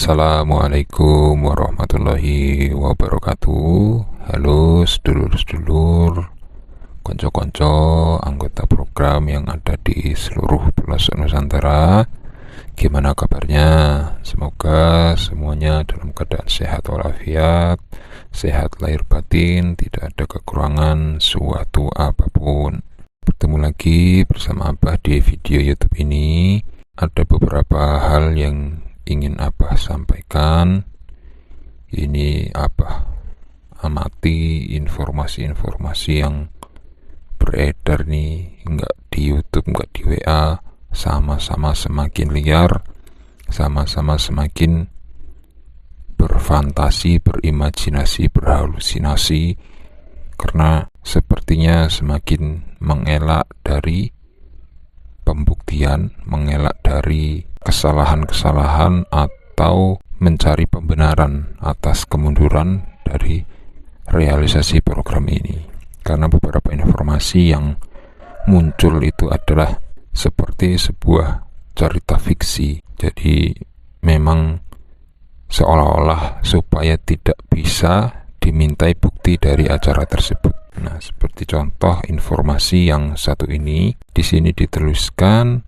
Assalamualaikum warahmatullahi wabarakatuh. Halo sedulur-sedulur, konco-konco anggota program yang ada di seluruh pelosok Nusantara. Gimana kabarnya? Semoga semuanya dalam keadaan sehat walafiat, sehat lahir batin, tidak ada kekurangan suatu apapun. Bertemu lagi bersama Abah di video YouTube ini. Ada beberapa hal yang ingin Abah sampaikan. Ini Abah amati informasi-informasi yang beredar nih, nggak di YouTube, nggak di WA, sama-sama semakin liar, sama-sama semakin berfantasi, berimajinasi, berhalusinasi, karena sepertinya semakin mengelak dari pembuktian, mengelak dari kesalahan-kesalahan atau mencari pembenaran atas kemunduran dari realisasi program ini. Karena beberapa informasi yang muncul itu adalah seperti sebuah cerita fiksi. Jadi memang seolah-olah supaya tidak bisa dimintai bukti dari acara tersebut. Nah, seperti contoh informasi yang satu ini, di sini dituliskan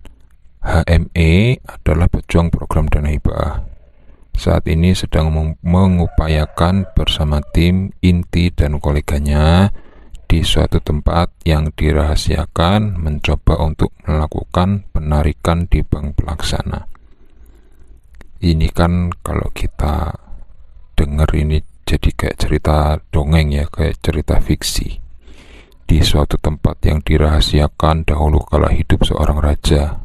HME adalah pejuang program dana hibah. Saat ini sedang mengupayakan bersama tim inti dan koleganya di suatu tempat yang dirahasiakan mencoba untuk melakukan penarikan di bank pelaksana. Ini kan kalau kita dengar ini jadi kayak cerita dongeng ya, kayak cerita fiksi. Di suatu tempat yang dirahasiakan dahulu kala hidup seorang raja.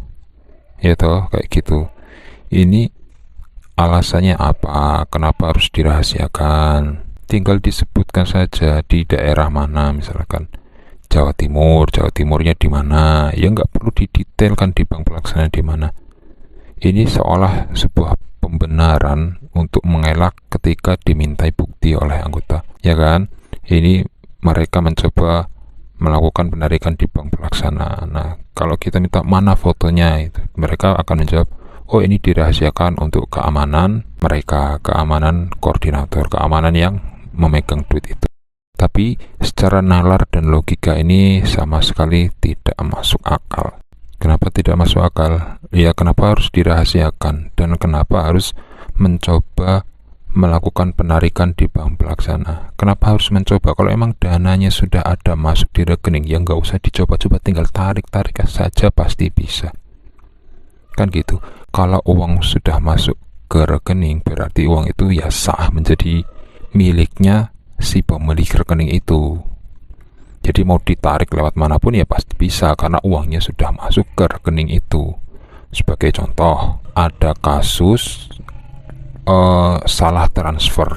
Ya toh, kayak gitu. Ini alasannya apa? Kenapa harus dirahasiakan? Tinggal disebutkan saja di daerah mana, misalkan Jawa Timur, Jawa Timurnya di mana. Ya nggak perlu didetailkan di bank pelaksana di mana. Ini seolah sebuah pembenaran untuk mengelak ketika dimintai bukti oleh anggota. Ya kan? Ini mereka mencoba melakukan penarikan di bank pelaksana. Nah, kalau kita minta mana fotonya, itu mereka akan menjawab, oh ini dirahasiakan untuk keamanan mereka, keamanan koordinator, keamanan yang memegang duit itu. Tapi secara nalar dan logika ini sama sekali tidak masuk akal. Kenapa tidak masuk akal? Ya, kenapa harus dirahasiakan dan kenapa harus mencoba melakukan penarikan di bank pelaksana? Kenapa harus mencoba? Kalau emang dananya sudah ada masuk di rekening, ya nggak usah dicoba-coba, tinggal tarik saja pasti bisa. Kan gitu. Kalau uang sudah masuk ke rekening, berarti uang itu ya sah menjadi miliknya si pemilik rekening itu. Jadi mau ditarik lewat manapun ya pasti bisa, karena uangnya sudah masuk ke rekening itu. Sebagai contoh, ada kasus salah transfer.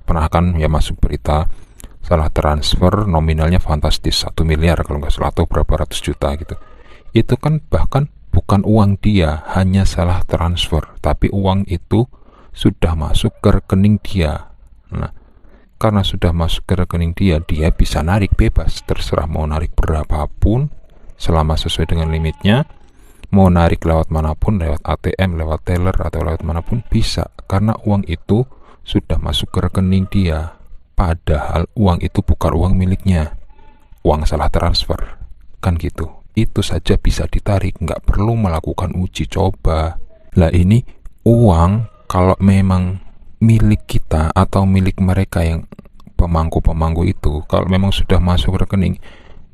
Pernah kan ya masuk berita salah transfer nominalnya fantastis 1 miliar kalau nggak salah, atau berapa ratus juta gitu. Itu kan bahkan bukan uang dia, hanya salah transfer, tapi uang itu sudah masuk ke rekening dia. Nah, karena sudah masuk ke rekening dia, dia bisa narik bebas, terserah mau narik berapapun selama sesuai dengan limitnya. Mau narik lewat manapun, lewat ATM, lewat teller, atau lewat manapun bisa, karena uang itu sudah masuk ke rekening dia. Padahal uang itu bukan uang miliknya, uang salah transfer. Kan gitu. Itu saja bisa ditarik, nggak perlu melakukan uji coba. Lah ini uang kalau memang milik kita atau milik mereka yang pemangku-pemangku itu, kalau memang sudah masuk rekening,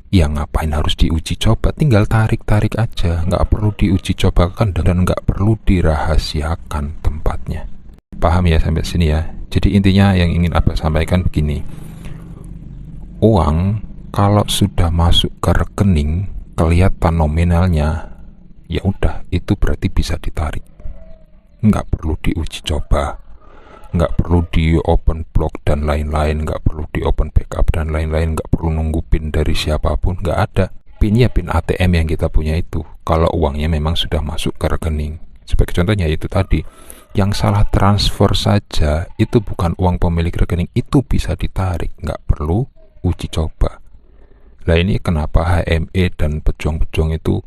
ya ngapain harus diuji coba? Tinggal tarik aja, nggak perlu diuji cobakan dan nggak perlu dirahasiakan tempatnya. Paham ya sampai sini ya? Jadi intinya yang ingin Abah sampaikan begini, uang kalau sudah masuk ke rekening, kelihatan nominalnya, ya udah, itu berarti bisa ditarik. Nggak perlu diuji coba, nggak perlu di open block dan lain-lain, nggak perlu di open backup dan lain-lain, nggak perlu nunggu PIN dari siapapun, nggak ada. PIN ya PIN ATM yang kita punya itu, kalau uangnya memang sudah masuk ke rekening. Sebagai contohnya itu tadi, yang salah transfer saja itu bukan uang pemilik rekening, itu bisa ditarik, nggak perlu uji coba. Lah ini kenapa HME dan pejuang-pejuang itu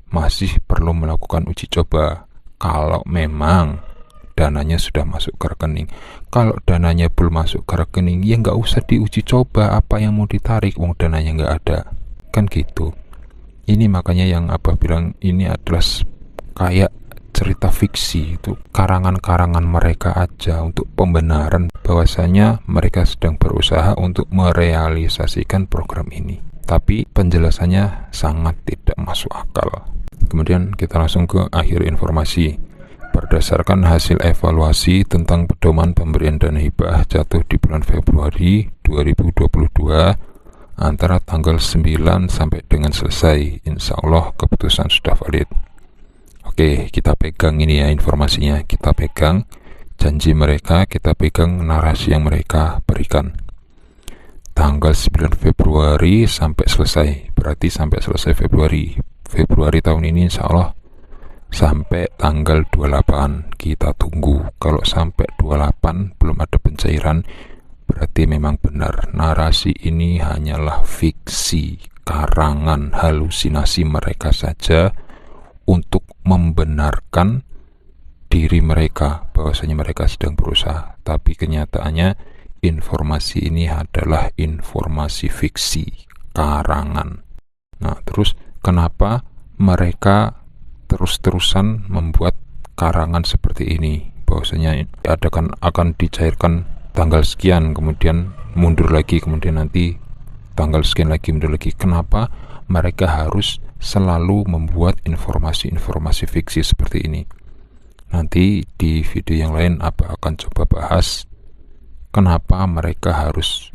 masih perlu melakukan uji coba? Kalau memang dananya sudah masuk ke rekening. Kalau dananya belum masuk ke rekening, ya nggak usah diuji coba apa yang mau ditarik, wong dananya nggak ada. Kan gitu. Ini makanya yang Abah bilang ini adalah kayak cerita fiksi, itu karangan-karangan mereka aja untuk pembenaran bahwasanya mereka sedang berusaha untuk merealisasikan program ini. Tapi penjelasannya sangat tidak masuk akal. Kemudian kita langsung ke akhir informasi. Berdasarkan hasil evaluasi tentang pedoman pemberian dana hibah jatuh di bulan Februari 2022 antara tanggal 9 sampai dengan selesai, insya Allah keputusan sudah valid. Oke, kita pegang ini ya informasinya, kita pegang janji mereka, kita pegang narasi yang mereka berikan. Tanggal 9 Februari sampai selesai, berarti sampai selesai Februari tahun ini insya Allah sampai tanggal 28. Kita tunggu. Kalau sampai 28 belum ada pencairan, berarti memang benar narasi ini hanyalah fiksi, karangan, halusinasi mereka saja untuk membenarkan diri mereka bahwasanya mereka sedang berusaha. Tapi kenyataannya informasi ini adalah informasi fiksi, karangan. Nah, terus kenapa mereka terus-terusan membuat karangan seperti ini, bahwasanya akan dicairkan tanggal sekian, kemudian mundur lagi, kemudian nanti tanggal sekian lagi mundur lagi. Kenapa mereka harus selalu membuat informasi-informasi fiksi seperti ini? Nanti di video yang lain Abah akan coba bahas kenapa mereka harus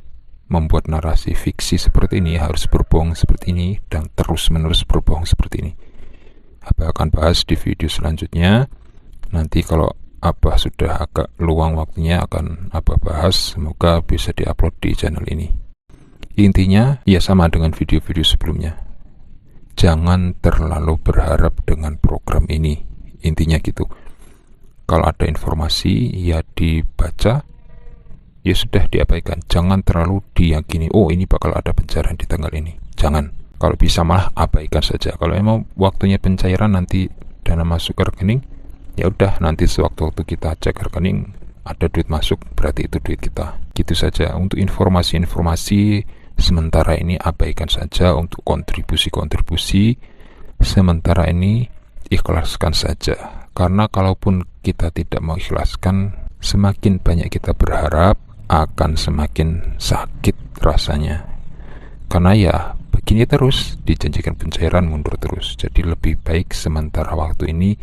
membuat narasi fiksi seperti ini, harus berbohong seperti ini, dan terus-menerus berbohong seperti ini. Abah akan bahas di video selanjutnya. Nanti kalau Abah sudah agak luang waktunya akan Abah bahas, semoga bisa diupload di channel ini. Intinya ya sama dengan video-video sebelumnya, jangan terlalu berharap dengan program ini. Intinya gitu, kalau ada informasi ya dibaca, ya sudah diabaikan. Jangan terlalu diyakini, oh ini bakal ada pencairan di tanggal ini. Jangan. Kalau bisa malah abaikan saja. Kalau emang waktunya pencairan nanti dana masuk ke rekening, ya udah nanti sewaktu-waktu kita cek rekening ada duit masuk, berarti itu duit kita. Gitu saja. Untuk informasi-informasi sementara ini abaikan saja. Untuk kontribusi-kontribusi sementara ini ikhlaskan saja. Karena kalaupun kita tidak mau ikhlaskan, semakin banyak kita berharap akan semakin sakit rasanya. Karena ya begini terus, dijanjikan pencairan mundur terus. Jadi lebih baik sementara waktu ini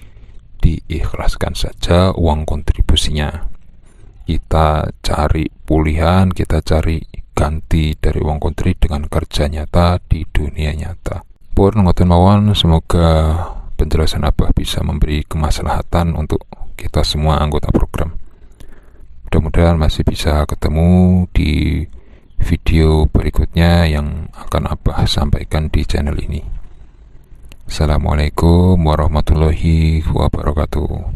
diikhlaskan saja uang kontribusinya. Kita cari pulihan, kita cari ganti dari uang kontri dengan kerja nyata di dunia nyata. Pun ngoten mawon, semoga penjelasan Abah bisa memberi kemaslahatan untuk kita semua anggota program. Mudah-mudahan masih bisa ketemu di video berikutnya yang akan Abah sampaikan di channel ini. Assalamualaikum warahmatullahi wabarakatuh.